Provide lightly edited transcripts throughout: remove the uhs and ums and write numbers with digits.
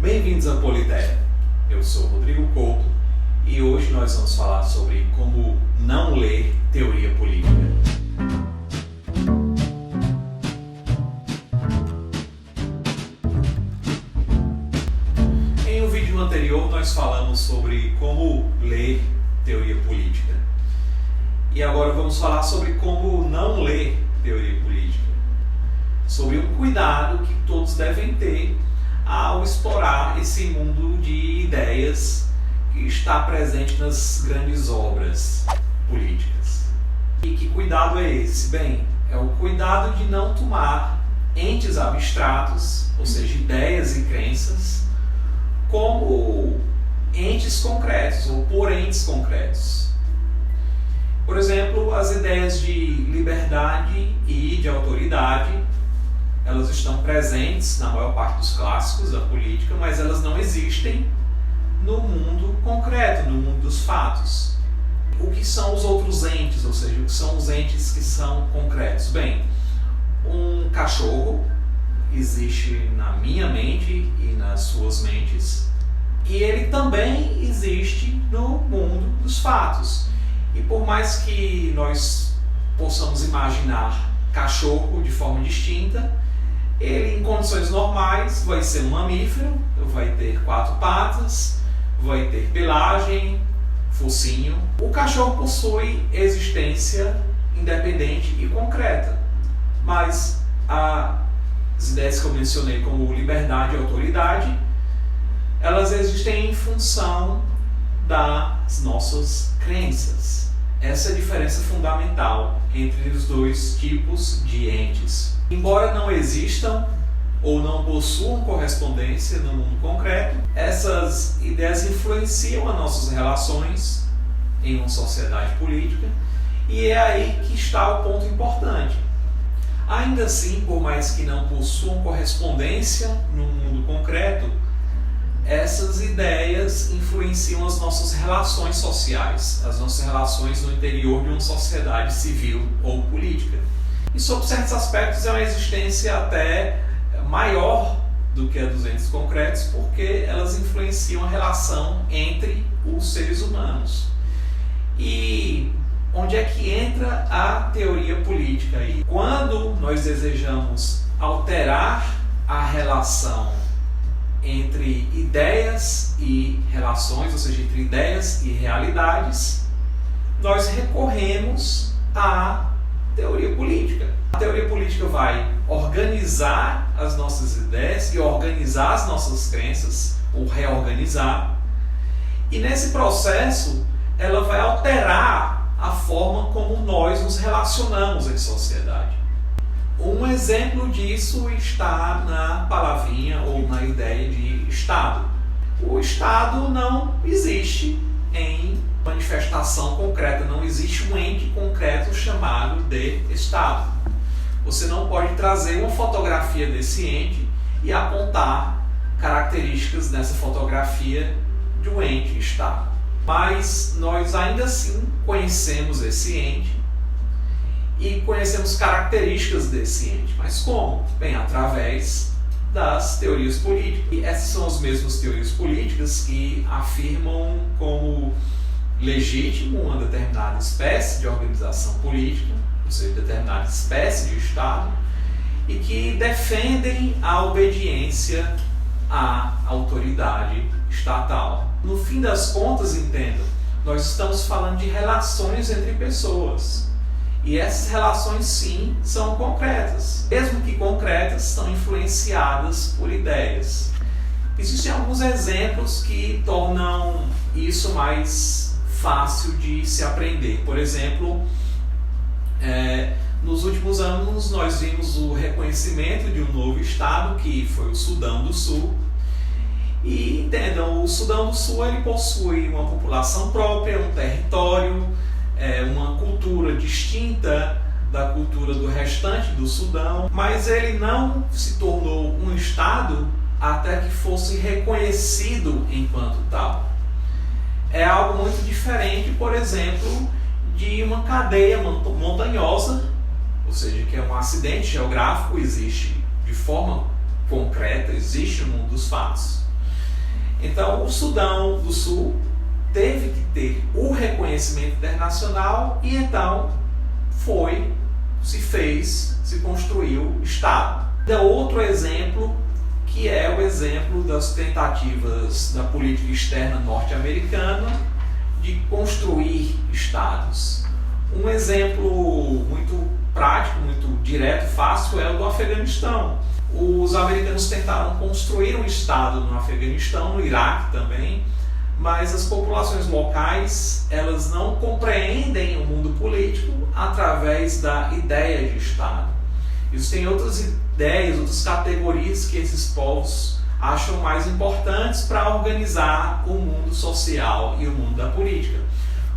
Bem-vindos à Politeia. Eu sou Rodrigo Couto e hoje nós vamos falar sobre como não ler teoria política. Em um vídeo anterior nós falamos sobre como ler teoria política. E agora vamos falar sobre como não ler teoria política. Sobre o cuidado que todos devem ter ao explorar esse mundo de ideias que está presente nas grandes obras políticas. E que cuidado é esse? Bem, é o cuidado de não tomar entes abstratos, ou seja, ideias e crenças, como entes concretos ou por entes concretos. Por exemplo, as ideias de liberdade e de autoridade, elas estão presentes na maior parte dos clássicos da política, mas elas não existem no mundo concreto, no mundo dos fatos. O que são os outros entes, ou seja, o que são os entes que são concretos? Bem, um cachorro existe na minha mente e nas suas mentes, e ele também existe no mundo dos fatos. E por mais que nós possamos imaginar cachorro de forma distinta, ele, em condições normais, vai ser um mamífero, vai ter 4 patas, vai ter pelagem, focinho. O cachorro possui existência independente e concreta, mas as ideias que eu mencionei, como liberdade e autoridade, elas existem em função das nossas crenças. Essa é a diferença fundamental entre os dois tipos de entes. Embora não existam ou não possuam correspondência no mundo concreto, essas ideias influenciam as nossas relações em uma sociedade política, e é aí que está o ponto importante. Ainda assim, por mais que não possuam correspondência no mundo concreto, essas ideias influenciam as nossas relações sociais, as nossas relações no interior de uma sociedade civil ou política. E sob certos aspectos é uma existência até maior do que a dos entes concretos, porque elas influenciam a relação entre os seres humanos. E onde é que entra a teoria política aí? Quando nós desejamos alterar a relação entre ideias e relações, ou seja, entre ideias e realidades, nós recorremos à teoria política. A teoria política vai organizar as nossas ideias e organizar as nossas crenças, ou reorganizar, e nesse processo ela vai alterar a forma como nós nos relacionamos em sociedade. Um exemplo disso está na palavrinha ou na ideia de Estado. O Estado não existe em manifestação concreta, não existe um ente concreto chamado de Estado. Você não pode trazer uma fotografia desse ente e apontar características dessa fotografia de um ente, Estado. Mas nós ainda assim conhecemos esse ente e conhecemos características desse ente. Mas como? Bem, através das teorias políticas. E essas são as mesmas teorias políticas que afirmam como legítimo uma determinada espécie de organização política, ou seja, determinada espécie de Estado, e que defendem a obediência à autoridade estatal. No fim das contas, entendam, nós estamos falando de relações entre pessoas. E essas relações, sim, são concretas. Mesmo que concretas, são influenciadas por ideias. Existem alguns exemplos que tornam isso mais fácil de se aprender. Por exemplo, nos últimos anos nós vimos o reconhecimento de um novo estado, que foi o Sudão do Sul. E entendam, o Sudão do Sul ele possui uma população própria, um território, uma cultura distinta da cultura do restante do Sudão, mas ele não se tornou um estado até que fosse reconhecido enquanto tal. É algo muito diferente, por exemplo, de uma cadeia montanhosa, ou seja, que é um acidente geográfico, existe de forma concreta, existe no mundo dos fatos. Então, o Sudão do Sul teve que ter o reconhecimento internacional e então se construiu Estado. Outro exemplo, que é o exemplo das tentativas da política externa norte-americana de construir Estados. Um exemplo muito prático, muito direto, fácil, é o do Afeganistão. Os americanos tentaram construir um Estado no Afeganistão, no Iraque também, mas as populações locais, elas não compreendem o mundo político através da ideia de Estado. Existem outras ideias, outras categorias que esses povos acham mais importantes para organizar o mundo social e o mundo da política.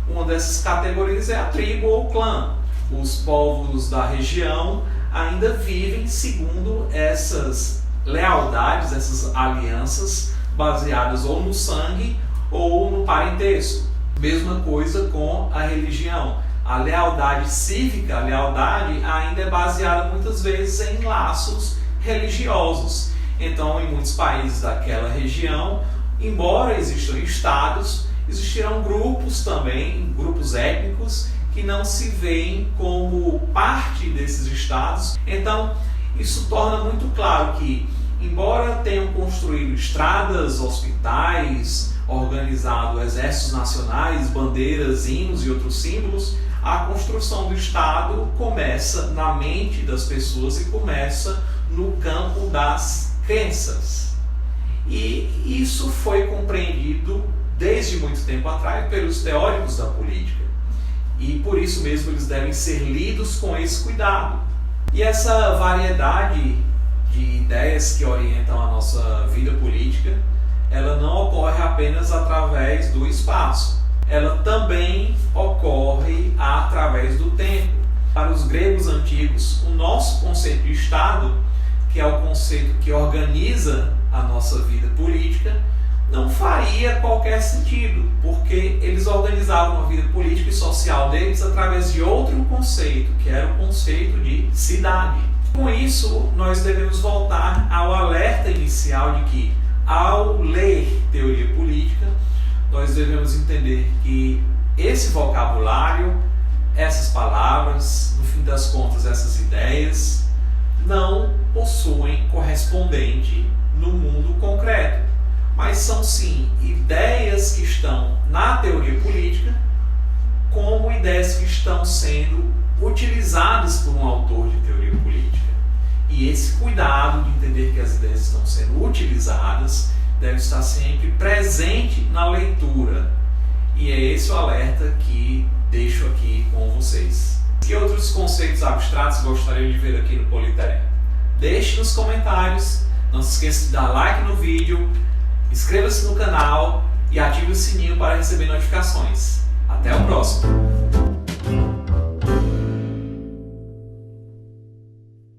Uma dessas categorias é a tribo ou clã. Os povos da região ainda vivem segundo essas lealdades, essas alianças baseadas ou no sangue ou no parentesco. Mesma coisa com a religião. A lealdade cívica, a lealdade ainda é baseada muitas vezes em laços religiosos. Então, em muitos países daquela região, embora existam estados, existirão grupos também, grupos étnicos, que não se veem como parte desses estados. Então, isso torna muito claro que, embora tenham construído estradas, hospitais, organizado exércitos nacionais, bandeiras, hinos e outros símbolos, a construção do Estado começa na mente das pessoas e começa no campo das crenças. E isso foi compreendido desde muito tempo atrás pelos teóricos da política. E por isso mesmo eles devem ser lidos com esse cuidado. E essa variedade de ideias que orientam a nossa vida política, ela não ocorre apenas através do espaço. Ela também ocorre através do tempo. Para os gregos antigos, o nosso conceito de Estado, que é o conceito que organiza a nossa vida política, não faria qualquer sentido, porque eles organizavam a vida política e social deles através de outro conceito, que era o conceito de cidade. Com isso, nós devemos voltar ao alerta inicial de que, ao ler teoria política, nós devemos entender que esse vocabulário, essas palavras, no fim das contas, essas ideias, não possuem correspondente no mundo concreto, mas são sim ideias que estão na teoria política como ideias que estão sendo utilizadas por um autor de teoria política. E esse cuidado de entender que as ideias estão sendo utilizadas deve estar sempre presente na leitura. E é esse o alerta que deixo aqui com vocês. Que outros conceitos abstratos gostariam de ver aqui no Politeia? Deixe nos comentários, não se esqueça de dar like no vídeo, inscreva-se no canal e ative o sininho para receber notificações. Até o próximo!